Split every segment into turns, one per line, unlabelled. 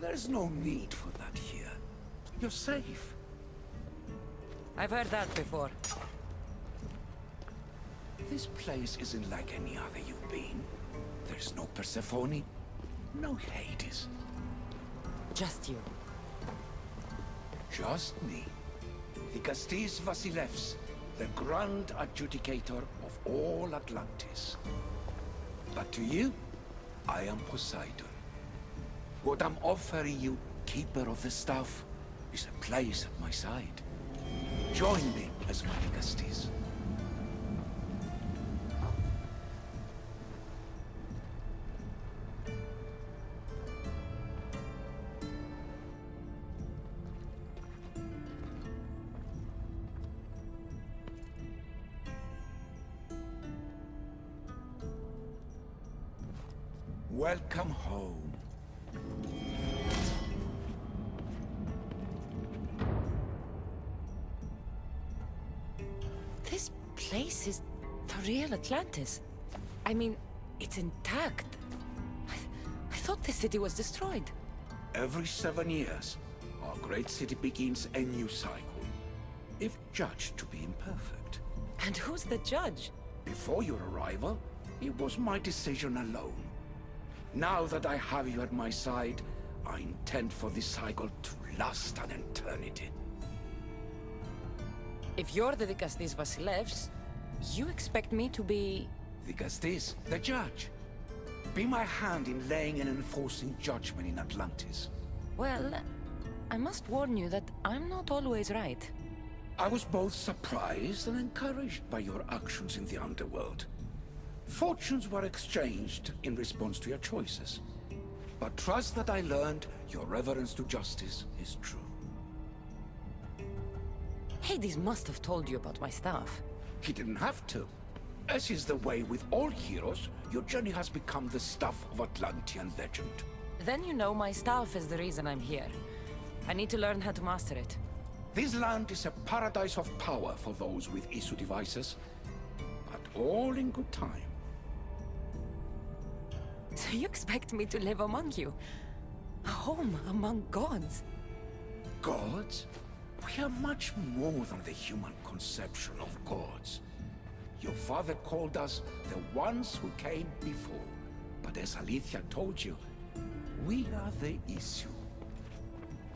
There's no need for that here. You're safe.
I've heard that before.
This place isn't like any other you've been. There's no Persephone, no Hades.
Just you.
Just me. Dikastis Vasilevs, the grand adjudicator of all Atlantis. But to you, I am Poseidon. What I'm offering you, Keeper of the Staff, is a place at my side. Join me as my Dikastis. Welcome home.
This place is the real Atlantis. I mean, it's intact. I thought the city was destroyed.
Every 7 years, our great city begins a new cycle, if judged to be imperfect.
And who's the judge?
Before your arrival, it was my decision alone. Now that I have you at my side, I intend for this cycle to last an eternity.
If you're the Dikastis Vasilevs, you expect me to be...
Dikastis, the judge. Be my hand in laying and enforcing judgment in Atlantis.
Well, I must warn you that I'm not always right.
I was both surprised and encouraged by your actions in the underworld. Fortunes were exchanged in response to your choices. But trust that I learned your reverence to justice is true.
Hades must have told you about my staff.
He didn't have to. As is the way with all heroes, your journey has become the stuff of Atlantean legend.
Then you know my staff is the reason I'm here. I need to learn how to master it.
This land is a paradise of power for those with issue devices, but all in good time.
So you expect me to live among you? A home among gods?
Gods? We are much more than the human conception of gods. Your father called us the ones who came before. But as Alethea told you, we are the issue.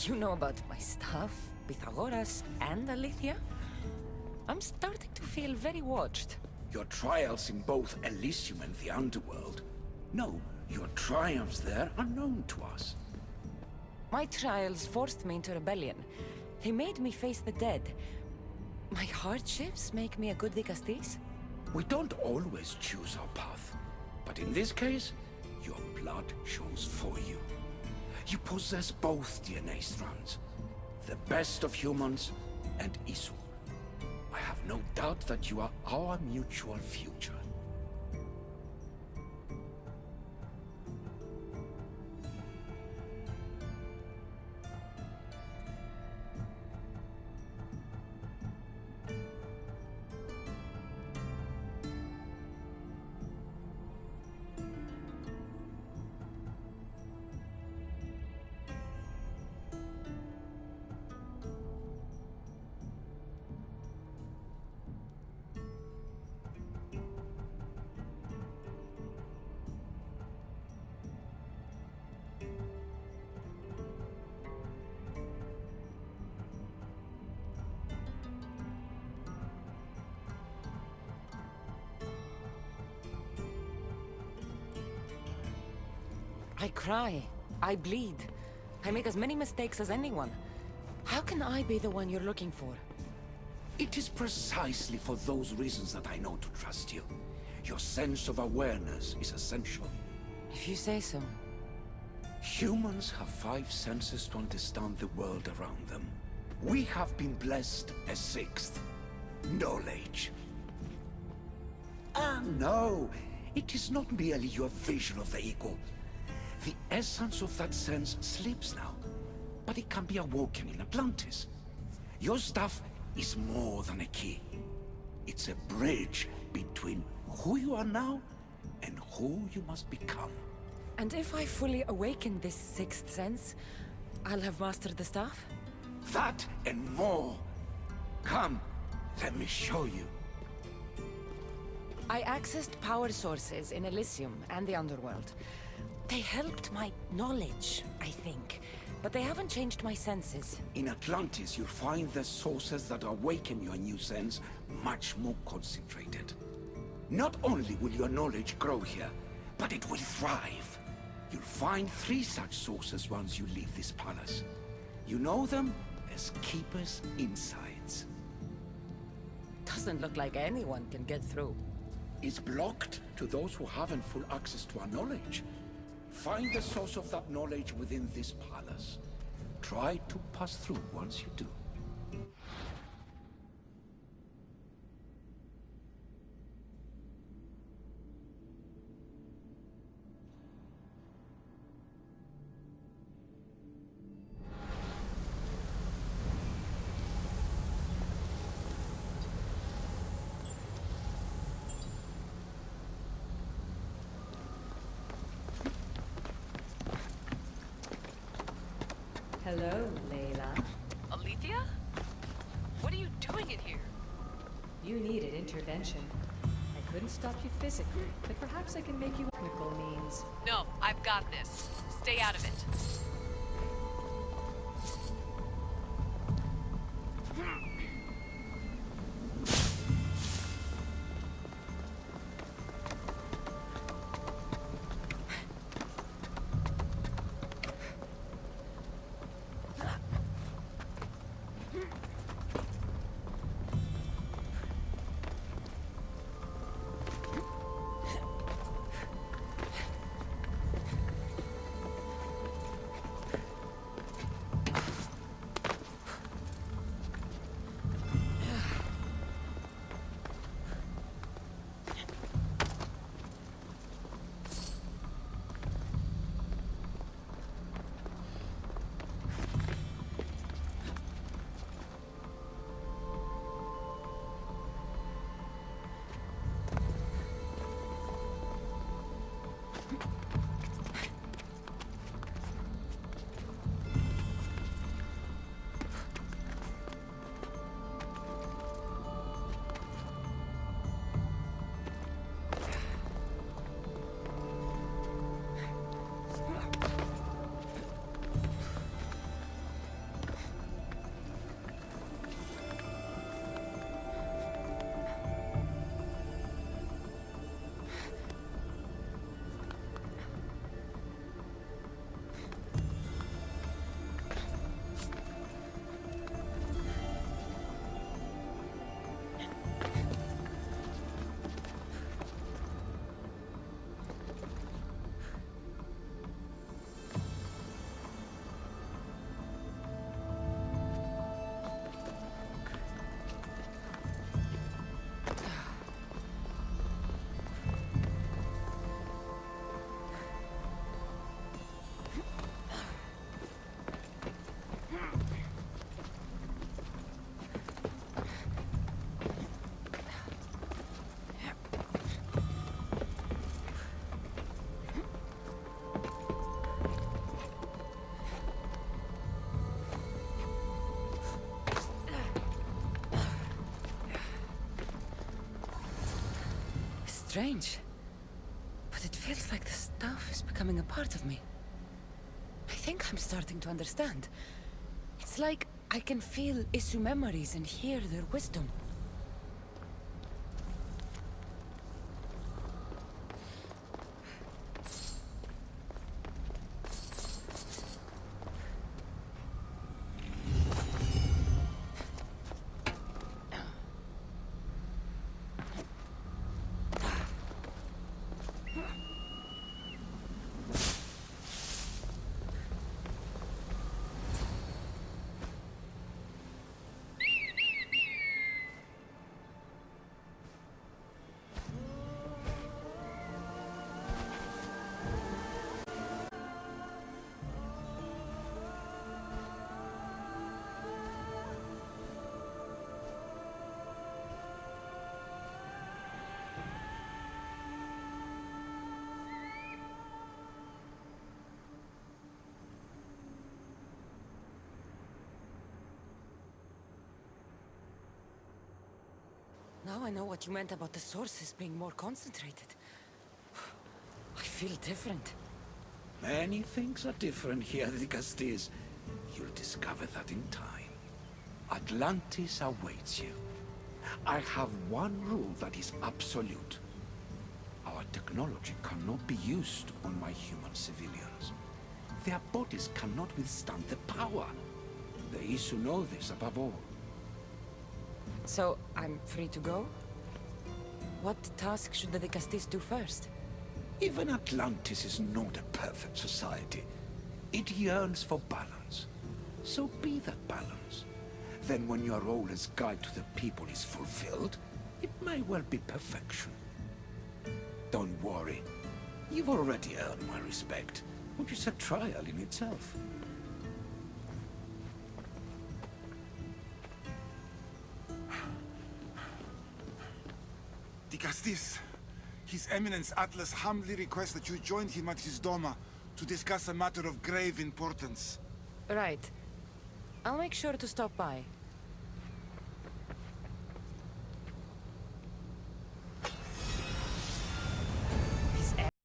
You know about my staff, Pythagoras, and Alethea? I'm starting to feel very watched.
Your trials in both Elysium and the Underworld. No, your triumphs there are known to us.
My trials forced me into rebellion. They made me face the dead. My hardships make me a good Dikastis?
We don't always choose our path. But in this case, your blood shows for you. You possess both DNA strands. The best of humans and Isu. I have no doubt that you are our mutual future.
I cry. I bleed. I make as many mistakes as anyone. How can I be the one you're looking for?
It is precisely for those reasons that I know to trust you. Your sense of awareness is essential.
If you say so.
Humans have 5 senses to understand the world around them. We have been blessed a 6th. Knowledge. Ah, no. It is not merely your vision of the ego. The essence of that sense sleeps now, but it can be awoken in Atlantis. Your stuff is more than a key. It's a bridge between who you are now and who you must become.
And if I fully awaken this sixth sense, I'll have mastered the staff?
That and more. Come, let me show you.
I accessed power sources in Elysium and the Underworld. They helped my knowledge, I think. But they haven't changed my senses.
In Atlantis, you'll find the sources that awaken your new sense much more concentrated. Not only will your knowledge grow here, but it will thrive. You'll find 3 such sources once you leave this palace. You know them as Keeper's Insides.
Doesn't look like anyone can get through.
It's blocked to those who haven't full access to our knowledge. Find the source of that knowledge within this palace. Try to pass through once you do.
Hello, Layla.
Alethea? What are you doing in here?
You needed intervention. I couldn't stop you physically, but perhaps I can make you technical means.
No, I've got this. Stay out of it.
Strange. But it feels like the stuff is becoming a part of me. I think I'm starting to understand. It's like I can feel Isu memories and hear their wisdom. Now I know what you meant about the sources being more concentrated. I feel different.
Many things are different here, the Castis. You'll discover that in time. Atlantis awaits you. I have one rule that is absolute. Our technology cannot be used on my human civilians. Their bodies cannot withstand the power. The Isu know this above all.
So, I'm free to go? What task should the Castis do first?
Even Atlantis is not a perfect society. It yearns for balance. So be that balance. Then when your role as guide to the people is fulfilled, it may well be perfection. Don't worry. You've already earned my respect, which is a trial in itself.
The Castis. His Eminence Atlas humbly requests that you join him at his Doma to discuss a matter of grave importance.
Right. I'll make sure to stop by.